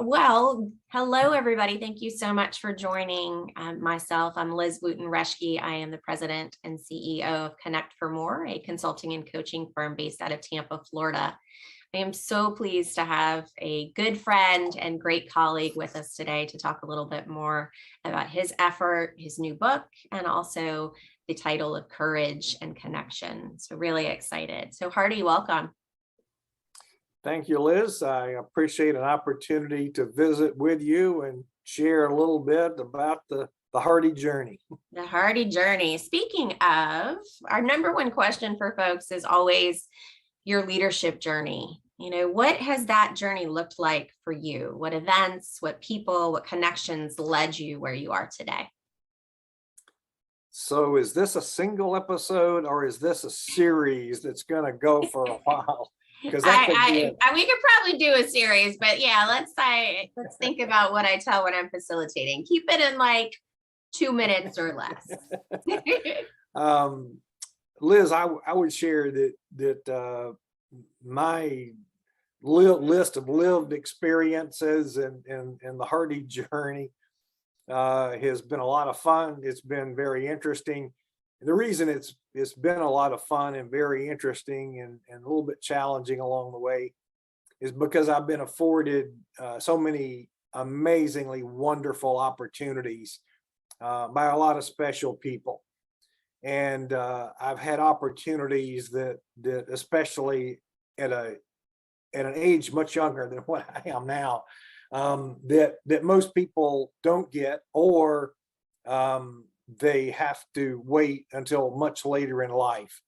Well, hello, everybody. Thank you so much for joining myself. I'm Liz Wooten-Reschke. I am the president and CEO of Connect for More, a consulting and coaching firm based out of Tampa, Florida. I am so pleased to have a good friend and great colleague with us today to talk a little bit more about his effort, his new book, and also the title of Courage and Connection. So really excited. So Hardy, welcome. Thank you, Liz. I appreciate an opportunity to visit with you and share a little bit about the Hardy journey. The Hardy journey. Speaking of, our number one question for folks is always your leadership journey. You know, what has that journey looked like for you? What events, what people, what connections led you where you are today? So is this a single episode or is this a series that's going to go for a while? Because we could probably do a series, but yeah, let's think about what I tell when I'm facilitating. Keep it in like 2 minutes or less. Liz, I would share that my list of lived experiences and the Hardy journey has been a lot of fun. It's been very interesting. And the reason it's been a lot of fun and very interesting and a little bit challenging along the way is because I've been afforded so many amazingly wonderful opportunities by a lot of special people. And I've had opportunities that especially at an age much younger than what I am now, that most people don't get, or they have to wait until much later in life.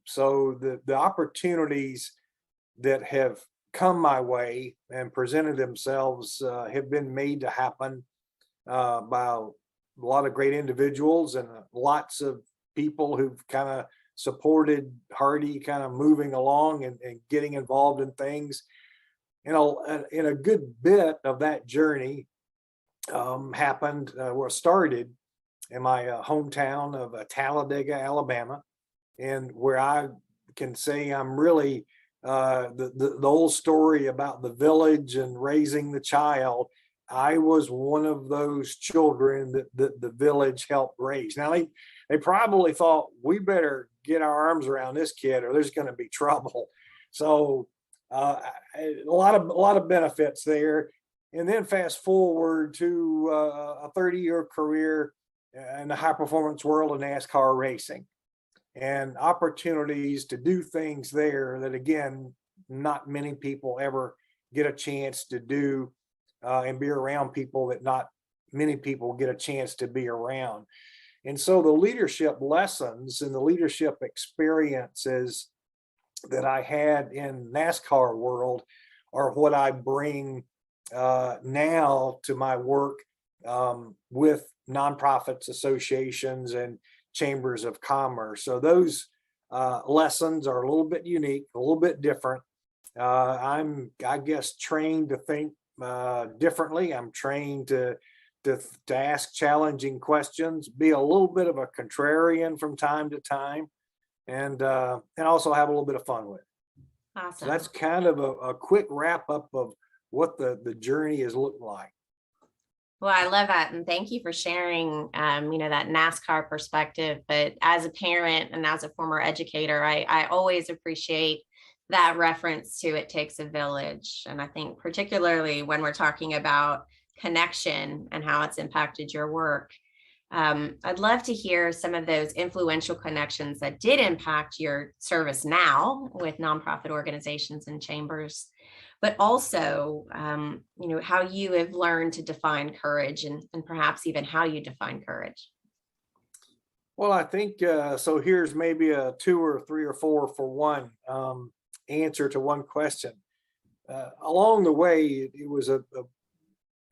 So the opportunities that have come my way and presented themselves have been made to happen by a lot of great individuals and lots of people who've kind of supported Hardy kind of moving along and getting involved in things. In a good bit of that journey happened or started in my hometown of Talladega, Alabama, and where I can say I'm really the old story about the village and raising the child. I was one of those children that the village helped raise. Now they probably thought we better get our arms around this kid or there's going to be trouble. So a lot of benefits there. And then fast forward to a 30-year career in the high performance world of NASCAR racing and opportunities to do things there that, again, not many people ever get a chance to do and be around people that not many people get a chance to be around. And so the leadership lessons and the leadership experiences that I had in NASCAR world are what I bring now to my work with nonprofits, associations, and chambers of commerce. So those lessons are a little bit unique, a little bit different. I'm, I guess, trained to think differently. I'm trained to ask challenging questions, be a little bit of a contrarian from time to time, and also have a little bit of fun with it. Awesome. So that's kind of a quick wrap up of what the journey has looked like. Well, I love that. And thank you for sharing, that NASCAR perspective. But as a parent and as a former educator, I always appreciate that reference to it takes a village. And I think particularly when we're talking about connection and how it's impacted your work, I'd love to hear some of those influential connections that did impact your service now with nonprofit organizations and chambers, but also, how you have learned to define courage and perhaps even how you define courage. Well, I think, so here's maybe a 2 or 3 or 4 for one answer to one question. Along the way, it was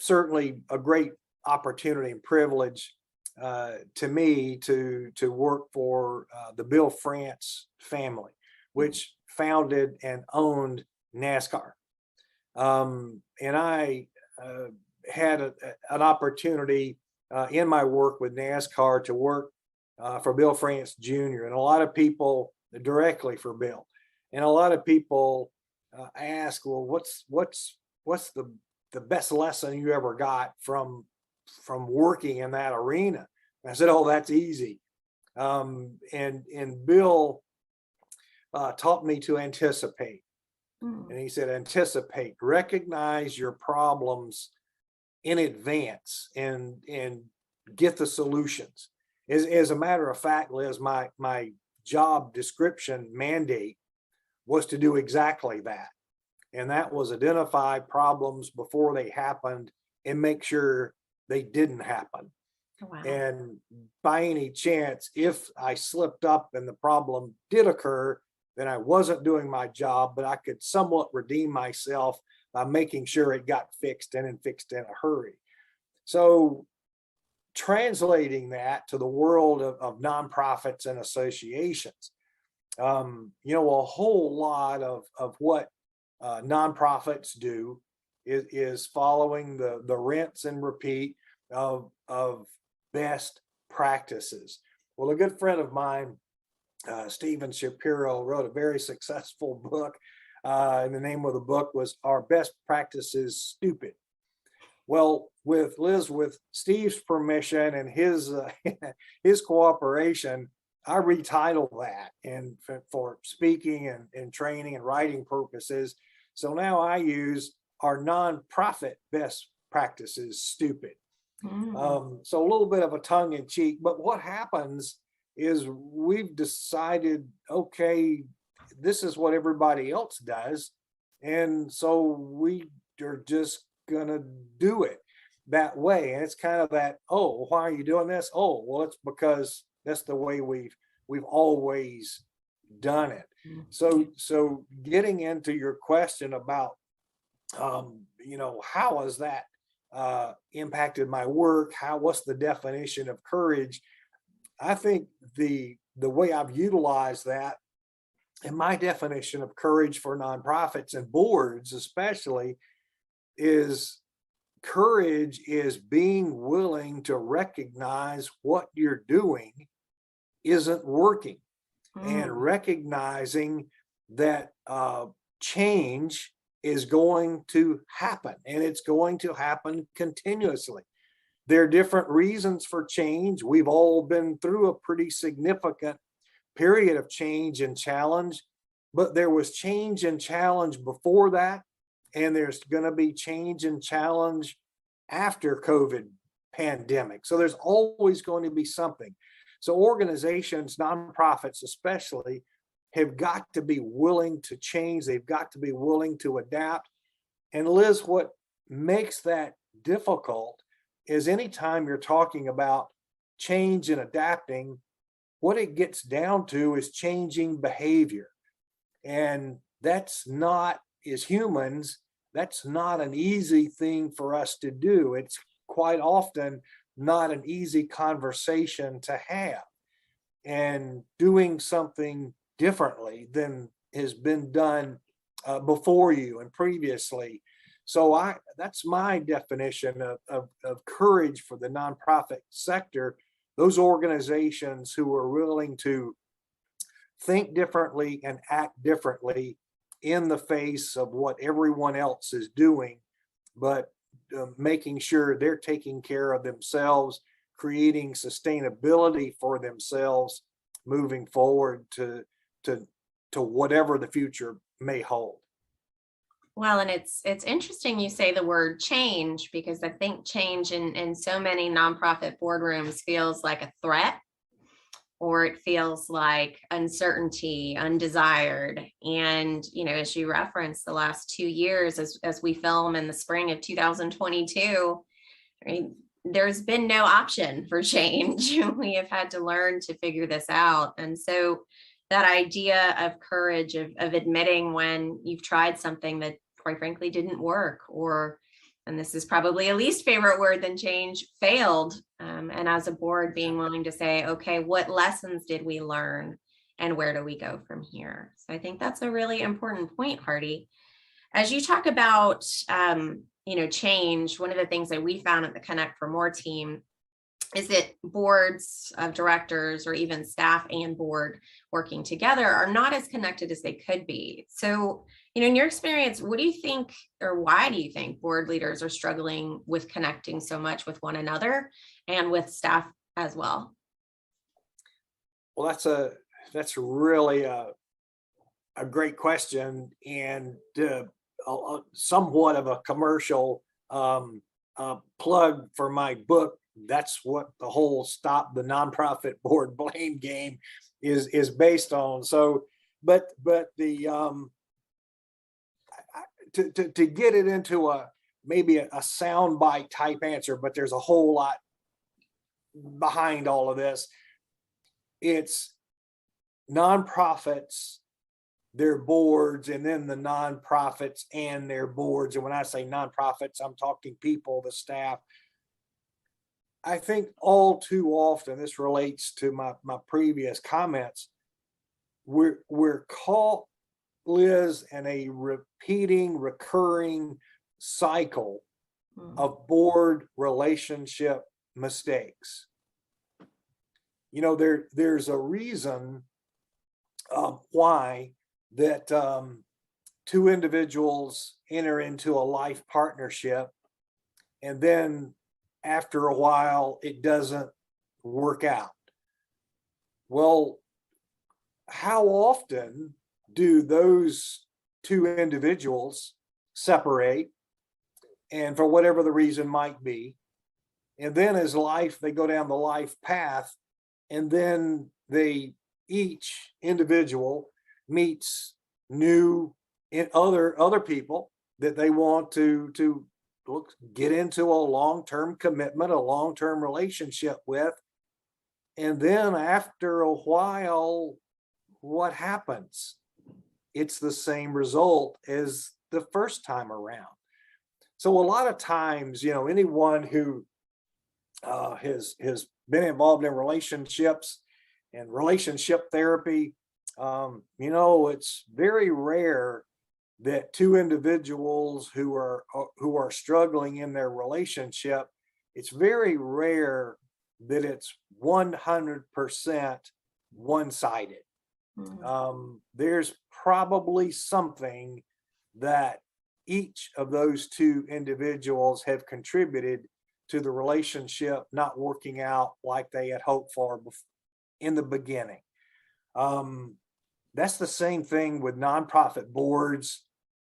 certainly a great opportunity and privilege to me to work for the Bill France family, which founded and owned NASCAR. And I had an opportunity in my work with NASCAR to work for Bill France Jr. and a lot of people directly for Bill. And a lot of people ask, well, what's the the best lesson you ever got from working in that arena? And I said, oh, that's easy. And Bill taught me to anticipate. And he said, anticipate, recognize your problems in advance and get the solutions. As a matter of fact, Liz, my job description mandate was to do exactly that. And that was identify problems before they happened and make sure they didn't happen. Wow. And by any chance, if I slipped up and the problem did occur, then I wasn't doing my job, but I could somewhat redeem myself by making sure it got fixed and fixed in a hurry. So translating that to the world of nonprofits and associations, you know, a whole lot of what nonprofits do is following the rinse and repeat of best practices. Well, a good friend of mine, Stephen Shapiro, wrote a very successful book, and the name of the book was "Our Best Practices Stupid?" Well, with Liz, with Steve's permission and his his cooperation, I retitled that, and for speaking and training and writing purposes. So now I use "Our Nonprofit Best Practices Stupid?" So a little bit of a tongue in cheek, but what happens is we've decided, okay, this is what everybody else does. And so we are just gonna do it that way. And it's kind of that, oh, why are you doing this? Oh, well, it's because that's the way we've always done it. So getting into your question about you know, how has that impacted my work? What's the definition of courage? I think the way I've utilized that, and my definition of courage for nonprofits and boards especially, is courage is being willing to recognize what you're doing isn't working, and recognizing that change is going to happen, and it's going to happen continuously. There are different reasons for change. We've all been through a pretty significant period of change and challenge, but there was change and challenge before that, and there's going to be change and challenge after COVID pandemic. So there's always going to be something. So organizations, nonprofits especially, have got to be willing to change. They've got to be willing to adapt. And Liz, what makes that difficult is anytime you're talking about change and adapting, what it gets down to is changing behavior. And that's not, as humans, that's not an easy thing for us to do. It's quite often not an easy conversation to have. And doing something differently than has been done before you and previously. So that's my definition of courage for the nonprofit sector. Those organizations who are willing to think differently and act differently in the face of what everyone else is doing, but making sure they're taking care of themselves, creating sustainability for themselves moving forward to whatever the future may hold. Well, and it's interesting you say the word change, because I think change in so many nonprofit boardrooms feels like a threat, or it feels like uncertainty, undesired. And, you know, as you referenced, the last 2 years, as we film in the spring of 2022, I mean, there's been no option for change. We have had to learn to figure this out. And so that idea of courage, of admitting when you've tried something that quite frankly didn't work, or, and this is probably a least favorite word than change, failed. And as a board, being willing to say, okay, what lessons did we learn and where do we go from here? So I think that's a really important point, Hardy. As you talk about, you know, change, one of the things that we found at the Connect for More team is that boards of directors or even staff and board working together are not as connected as they could be. So, in your experience, what do you think, or why do you think board leaders are struggling with connecting so much with one another and with staff as well? Well, that's really a great question, and somewhat of a commercial plug for my book. That's what the whole Stop the Nonprofit Board Blame game is based on. So, but the to get it into maybe a soundbite type answer, but there's a whole lot behind all of this. It's nonprofits, their boards, and then the nonprofits and their boards. And when I say nonprofits, I'm talking people, the staff. I think all too often, this relates to my previous comments, we're caught, Liz, in a recurring cycle of board relationship mistakes. There's a reason why that two individuals enter into a life partnership, and then after a while it doesn't work out. Well, how often do those two individuals separate, and for whatever the reason might be, and then as they go down the life path, and then each individual meets new and other people that they want to get into a long-term commitment, a long-term relationship with. And then after a while, what happens? It's the same result as the first time around. So a lot of times, anyone who has been involved in relationships and relationship therapy, it's very rare that two individuals who are struggling in their relationship, it's very rare that it's 100% one-sided. There's probably something that each of those two individuals have contributed to the relationship not working out like they had hoped for in the beginning. That's the same thing with nonprofit boards,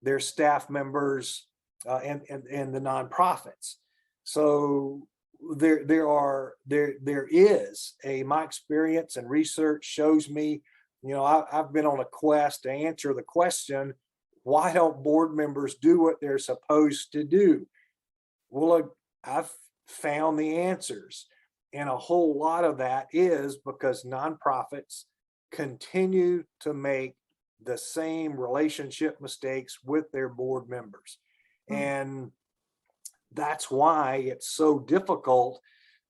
their staff members, and the nonprofits. So there is my experience and research shows me, I've been on a quest to answer the question, why don't board members do what they're supposed to do? Well, I've found the answers. And a whole lot of that is because nonprofits continue to make the same relationship mistakes with their board members. And that's why it's so difficult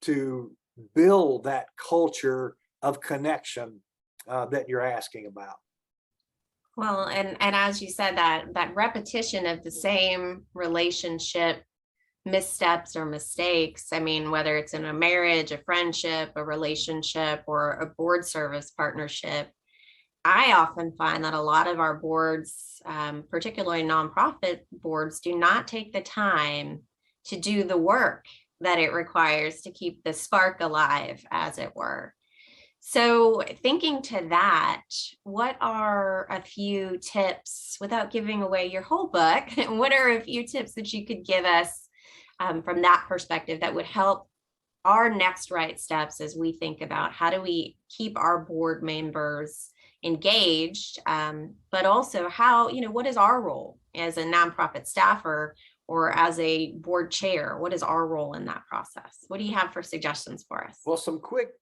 to build that culture of connection that you're asking about. Well, and as you said, that repetition of the same relationship missteps or mistakes, I mean, whether it's in a marriage, a friendship, a relationship, or a board service partnership, I often find that a lot of our boards, particularly nonprofit boards, do not take the time to do the work that it requires to keep the spark alive, as it were. So, thinking to that, what are a few tips, without giving away your whole book, what are a few tips that you could give us from that perspective that would help our next right steps as we think about how do we keep our board members engaged, but also what is our role as a nonprofit staffer or as a board chair? What is our role in that process? What do you have for suggestions for us? Well, some quick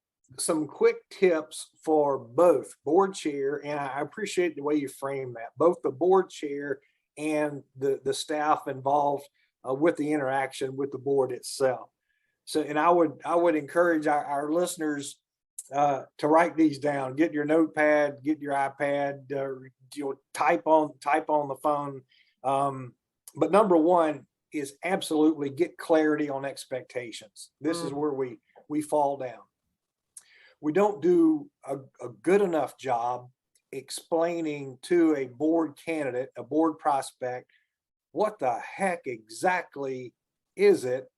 tips for both board chair, and I appreciate the way you frame that, both the board chair and the staff involved with the interaction with the board itself. So, and I would encourage our listeners to write these down. Get your notepad, get your iPad, type on the phone. But number one is absolutely get clarity on expectations. This is where we we fall down. We don't do a good enough job explaining to a board candidate, a board prospect, what the heck exactly is it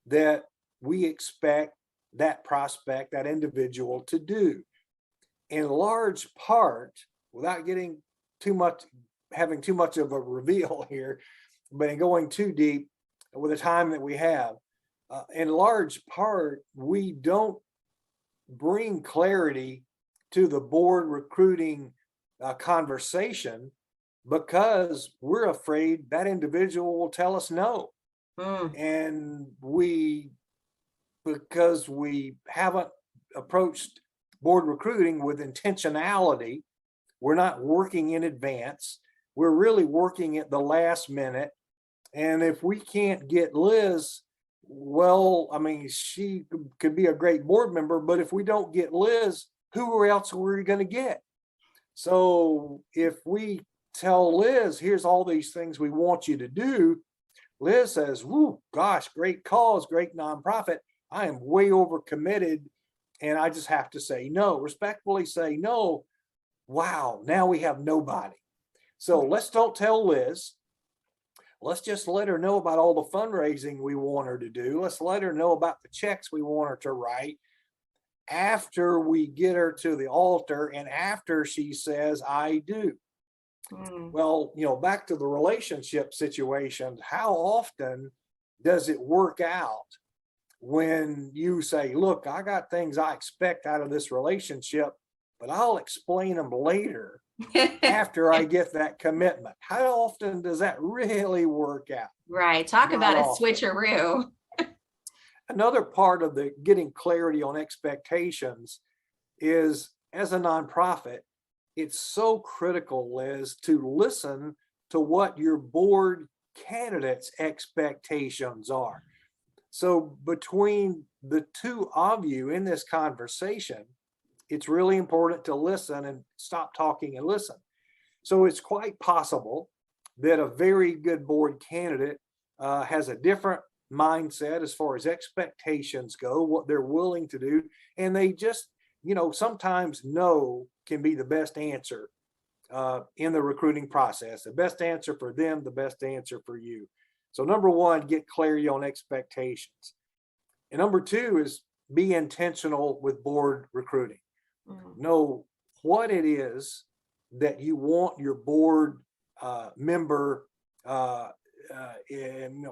that we expect that prospect, that individual to do. In large part, without getting too much, having too much of a reveal here, but in going too deep with the time that we have, in large part, we don't bring clarity to the board recruiting conversation because we're afraid that individual will tell us no. Mm. And because we haven't approached board recruiting with intentionality, we're not working in advance. We're really working at the last minute. And if we can't get Liz, well, I mean, she could be a great board member, but if we don't get Liz, who else are we going to get? So if we tell Liz, here's all these things we want you to do, Liz says, whoo, gosh, great cause, great nonprofit. I am way over committed and I just have to say no, respectfully say no. Wow, now we have nobody. So let's don't tell Liz. Let's just let her know about all the fundraising we want her to do. Let's let her know about the checks we want her to write after we get her to the altar and after she says, I do. Mm. Well, back to the relationship situation, how often does it work out when you say, look, I got things I expect out of this relationship, but I'll explain them later after I get that commitment? How often does that really work out? Right. Talk Not about a often. switcheroo. Another part of the getting clarity on expectations is, as a nonprofit, it's so critical, Liz, to listen to what your board candidates' expectations are. So between the two of you in this conversation, it's really important to listen and stop talking and listen. So it's quite possible that a very good board candidate has a different mindset as far as expectations go, what they're willing to do, and they just, sometimes no can be the best answer in the recruiting process. The best answer for them, the best answer for you. So number one, get clarity on expectations. And number two is be intentional with board recruiting. Know what it is that you want your board member and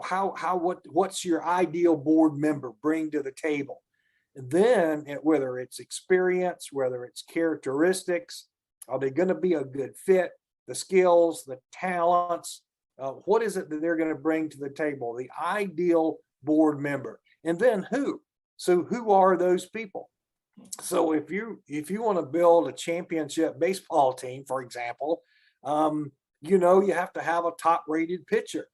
what's your ideal board member bring to the table. And then whether it's experience, whether it's characteristics, are they going to be a good fit? The skills, the talents, what is it that they're going to bring to the table? The ideal board member. And then who? So who are those people? So if you want to build a championship baseball team, for example, you have to have a top rated pitcher.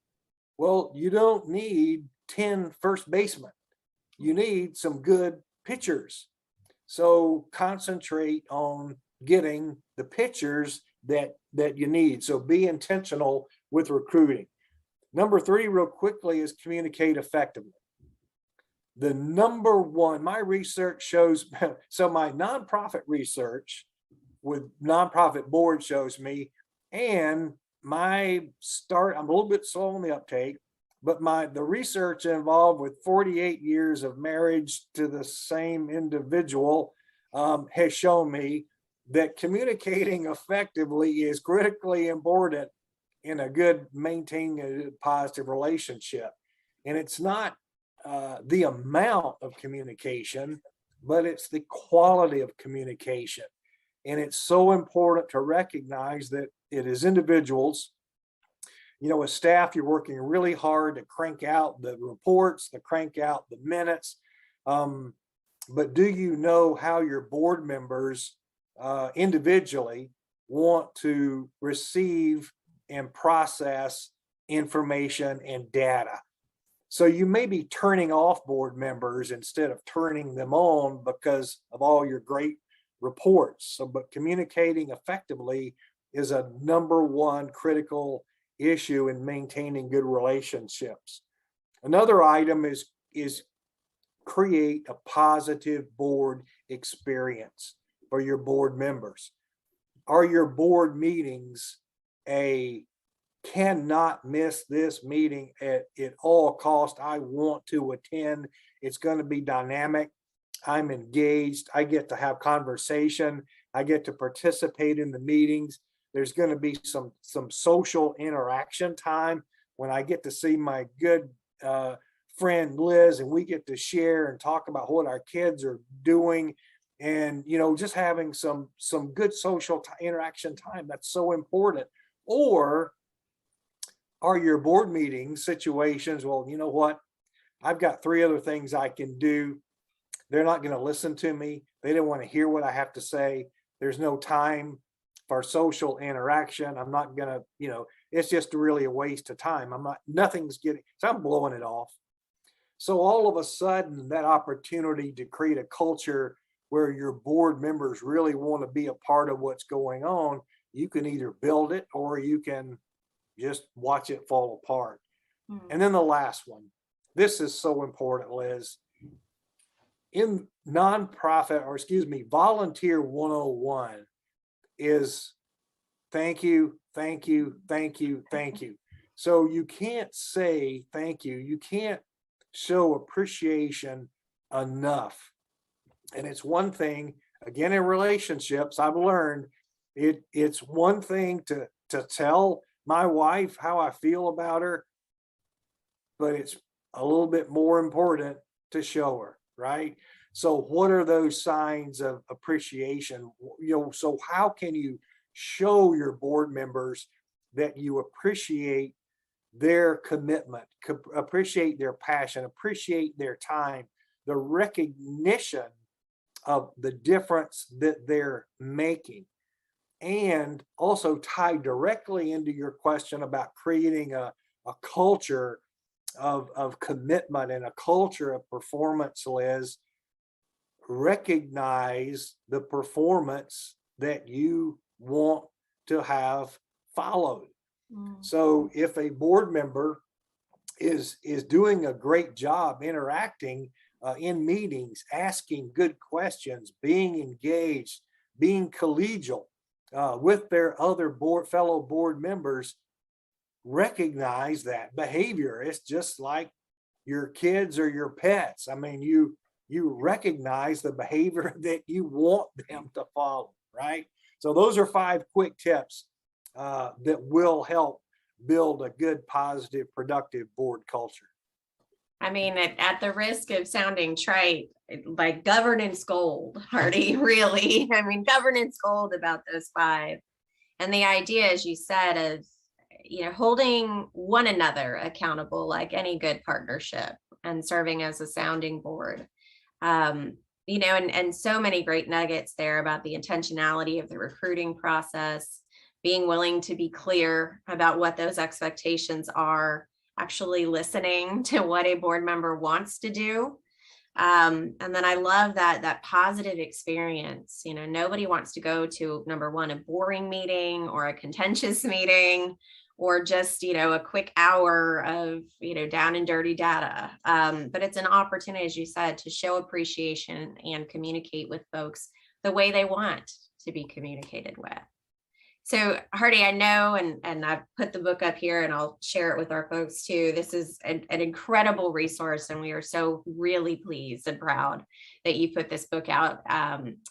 Well, you don't need 10 first basemen. You need some good pitchers. So concentrate on getting the pitchers that you need. So be intentional with recruiting. Number three, real quickly, is communicate effectively. The number one, my research shows, so my nonprofit research with nonprofit board shows me, and I'm a little bit slow on the uptake, but the research involved with 48 years of marriage to the same individual has shown me that communicating effectively is critically important in a good, maintaining a positive relationship. And it's not the amount of communication, but it's the quality of communication. And it's so important to recognize that it is individuals, as staff, you're working really hard to crank out the reports, to crank out the minutes. But do you know how your board members individually want to receive and process information and data? So you may be turning off board members instead of turning them on because of all your great reports. But communicating effectively is a number one critical issue in maintaining good relationships. Another item is create a positive board experience for your board members? Are your board meetings a cannot miss this meeting at all cost? I want to attend. It's going to be dynamic. I'm engaged. I get to have conversation. I get to participate in the meetings. There's going to be some social interaction time when I get to see my good friend Liz, and we get to share and talk about what our kids are doing, and just having some good social interaction time. That's so important. Or are your board meeting situations, well, you know what? I've got 3 other things I can do. They're not going to listen to me. They don't want to hear what I have to say. There's no time for social interaction. I'm not going to, it's just really a waste of time. Nothing's getting, so I'm blowing it off. So all of a sudden, that opportunity to create a culture where your board members really want to be a part of what's going on, you can either build it or you can just watch it fall apart. And then the last one, this is so important, Liz. In volunteer 101 is thank you, thank you, thank you, thank you. So you can't say thank you. You can't show appreciation enough. And it's one thing, again, in relationships, I've learned it's one thing to tell my wife how I feel about her, but it's a little bit more important to show her, right? So what are those signs of appreciation? So how can you show your board members that you appreciate their commitment, appreciate their passion, appreciate their time, the recognition of the difference that they're making? And also tie directly into your question about creating a culture of commitment and a culture of performance, Liz. Recognize the performance that you want to have followed. So if a board member is doing a great job interacting in meetings, asking good questions, being engaged, being collegial with their other fellow board members, recognize that behavior. It's just like your kids or your pets. I mean, you recognize the behavior that you want them to follow, right? So those are 5 quick tips that will help build a good, positive, productive board culture. I mean, at the risk of sounding trite, like governance gold, Hardy, really. I mean, governance gold about those 5. And the idea, as you said, of, holding one another accountable like any good partnership and serving as a sounding board. And so many great nuggets there about the intentionality of the recruiting process, being willing to be clear about what those expectations are, actually listening to what a board member wants to do. And then I love that positive experience. Nobody wants to go to, number one, a boring meeting or a contentious meeting, or just, a quick hour of, down and dirty data. But it's an opportunity, as you said, to show appreciation and communicate with folks the way they want to be communicated with. So Hardy, I know, and I've put the book up here and I'll share it with our folks too. This is an incredible resource, and we are so really pleased and proud that you put this book out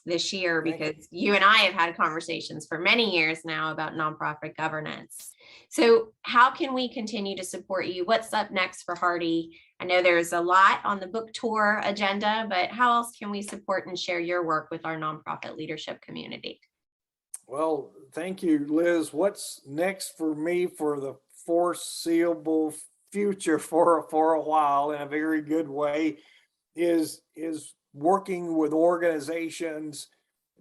this year, because you and I have had conversations for many years now about nonprofit governance. So how can we continue to support you? What's up next for Hardy? I know there's a lot on the book tour agenda, but how else can we support and share your work with our nonprofit leadership community? Well, thank you, Liz. What's next for me for the foreseeable future for a while, in a very good way, is working with organizations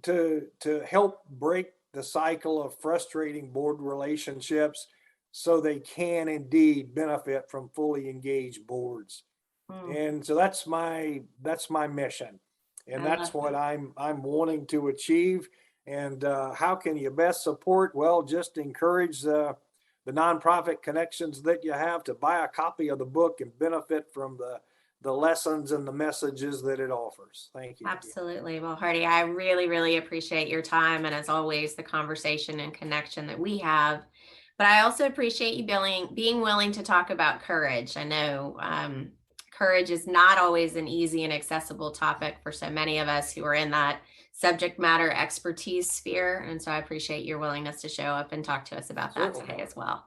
to help break the cycle of frustrating board relationships so they can indeed benefit from fully engaged boards. And so that's my mission. And that's what I'm wanting to achieve. And how can you best support? Well, just encourage the nonprofit connections that you have to buy a copy of the book and benefit from the lessons and the messages that it offers. Thank you. Absolutely. Well, Hardy, I really, really appreciate your time. And as always, the conversation and connection that we have. But I also appreciate you being willing to talk about courage. I know courage is not always an easy and accessible topic for so many of us who are in that subject matter expertise sphere. And so I appreciate your willingness to show up and talk to us about that Certainly. today as well.